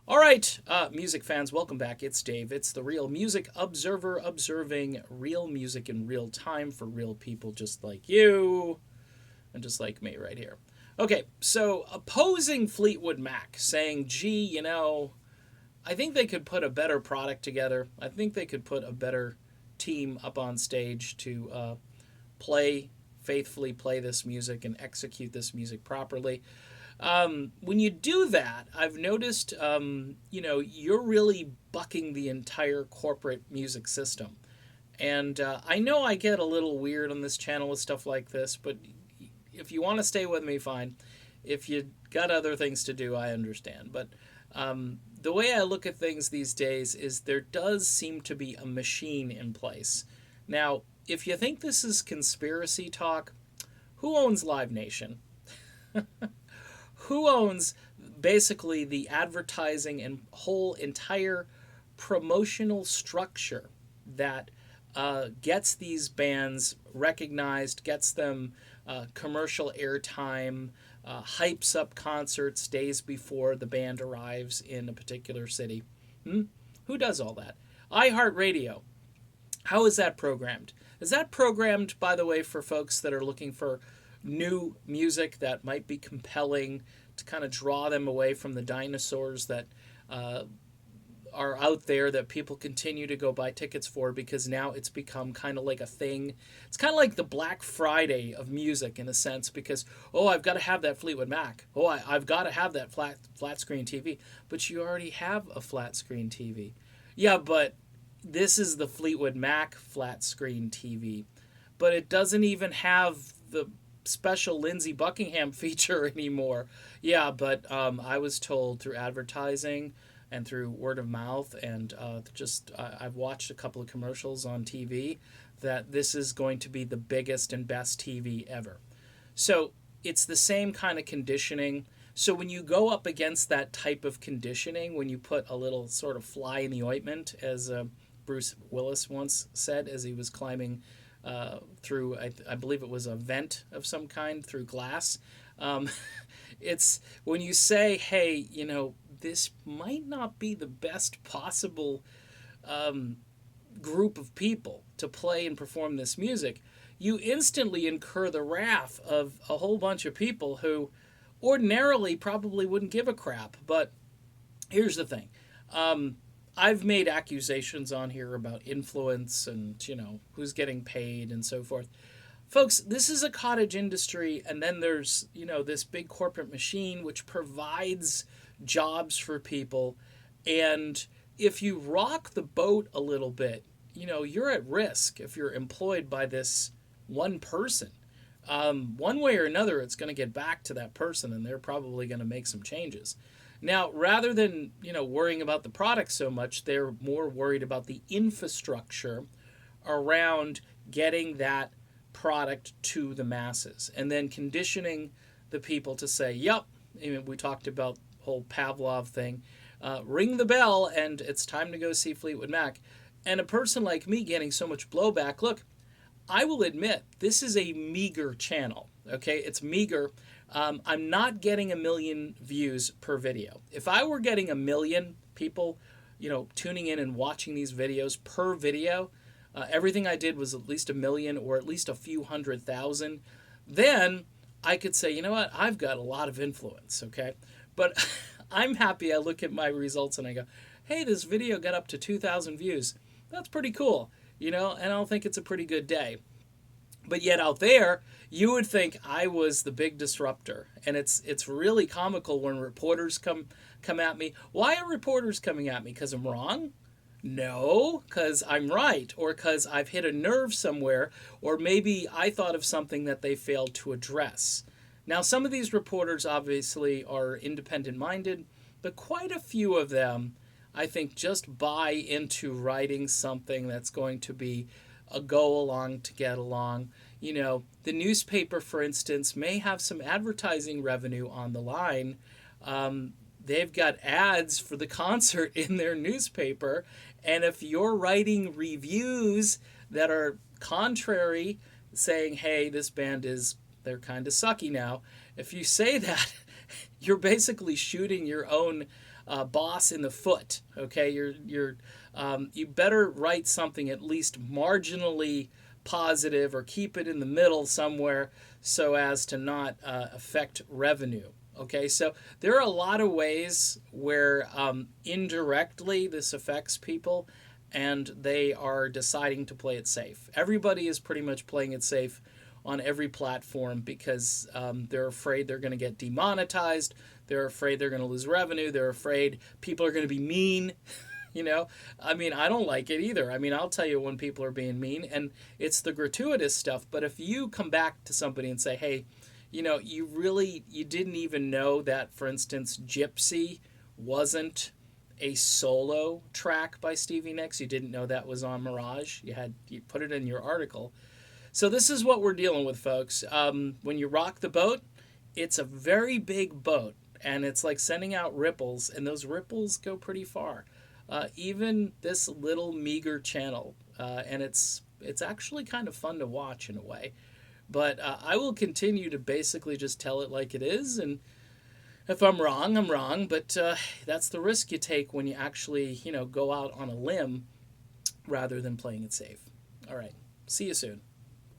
All right, music fans, welcome back. It's Dave. It's the Real Music Observer observing real music in real time for real people just like you and just like me right here. Okay, so opposing Fleetwood Mac, saying, gee, I think they could put a better product together. I think they could put a better team up on stage to play, faithfully play this music and execute this music properly. When you do that, I've noticed, you're really bucking the entire corporate music system. And I know I get a little weird on this channel with stuff like this, but if you want to stay with me, fine. If you got other things to do, I understand. But the way I look at things these days is there does seem to be a machine in place. Now, if you think this is conspiracy talk, who owns Live Nation? Who owns basically the advertising and whole entire promotional structure that gets these bands recognized, gets them commercial airtime, hypes up concerts days before the band arrives in a particular city? Who does all that? iHeartRadio. How is that programmed? Is that programmed, by the way, for folks that are looking for new music that might be compelling to kind of draw them away from the dinosaurs that are out there that people continue to go buy tickets for because now it's become kind of like a thing. It's kind of like the Black Friday of music in a sense because, oh, I've got to have that Fleetwood Mac. Oh, I've got to have that flat screen TV. But you already have a flat screen TV. Yeah, but this is the Fleetwood Mac flat screen TV. But it doesn't even have the special Lindsey Buckingham feature anymore. Yeah, but I was told through advertising and through word of mouth and I've watched a couple of commercials on TV that this is going to be the biggest and best TV ever. So it's the same kind of conditioning. So when you go up against that type of conditioning, when you put a little sort of fly in the ointment, as Bruce Willis once said as he was climbing through, I believe it was a vent of some kind through glass. Um, it's when you say, hey, this might not be the best possible group of people to play and perform this music, you instantly incur the wrath of a whole bunch of people who ordinarily probably wouldn't give a crap. But here's the thing. I've made accusations on here about influence and, who's getting paid and so forth. Folks, this is a cottage industry, and then there's, this big corporate machine which provides jobs for people. And if you rock the boat a little bit, you're at risk if you're employed by this one person. One way or another, it's going to get back to that person, and they're probably going to make some changes. Now, rather than worrying about the product so much, they're more worried about the infrastructure around getting that product to the masses, and then conditioning the people to say, "Yep." We talked about the whole Pavlov thing. Ring the bell, and it's time to go see Fleetwood Mac. And a person like me getting so much blowback. Look, I will admit this is a meager channel. Okay, it's meager. I'm not getting 1 million views per video. If I were getting 1 million people, tuning in and watching these videos per video, everything I did was at least 1 million or at least a few 100,000, then I could say, you know what, I've got a lot of influence, okay? But I'm happy I look at my results and I go, hey, this video got up to 2,000 views. That's pretty cool, and I don't think it's a pretty good day. But yet out there, you would think I was the big disruptor. And it's really comical when reporters come at me. Why are reporters coming at me? Because I'm wrong? No, because I'm right. Or because I've hit a nerve somewhere. Or maybe I thought of something that they failed to address. Now, some of these reporters obviously are independent-minded, but quite a few of them, I think, just buy into writing something that's going to be a go along to get along. The newspaper, for instance, may have some advertising revenue on the line. They've got ads for the concert in their newspaper. And if you're writing reviews that are contrary, saying, hey, this band they're kind of sucky now. If you say that, you're basically shooting your own boss in the foot. Okay, you better write something at least marginally positive or keep it in the middle somewhere so as to not affect revenue. Okay, so there are a lot of ways where indirectly this affects people and they are deciding to play it safe. Everybody is pretty much playing it safe on every platform because they're afraid they're going to get demonetized. They're afraid they're going to lose revenue. They're afraid people are going to be mean. I mean, I don't like it either. I mean, I'll tell you when people are being mean, and it's the gratuitous stuff. But if you come back to somebody and say, hey, you didn't even know that, for instance, Gypsy wasn't a solo track by Stevie Nicks. You didn't know that was on Mirage. You put it in your article. So this is what we're dealing with, folks. When you rock the boat, it's a very big boat, and it's like sending out ripples, and those ripples go pretty far. Even this little meager channel, and it's actually kind of fun to watch in a way. But I will continue to basically just tell it like it is, and if I'm wrong, I'm wrong. But that's the risk you take when you actually, go out on a limb rather than playing it safe. All right. See you soon.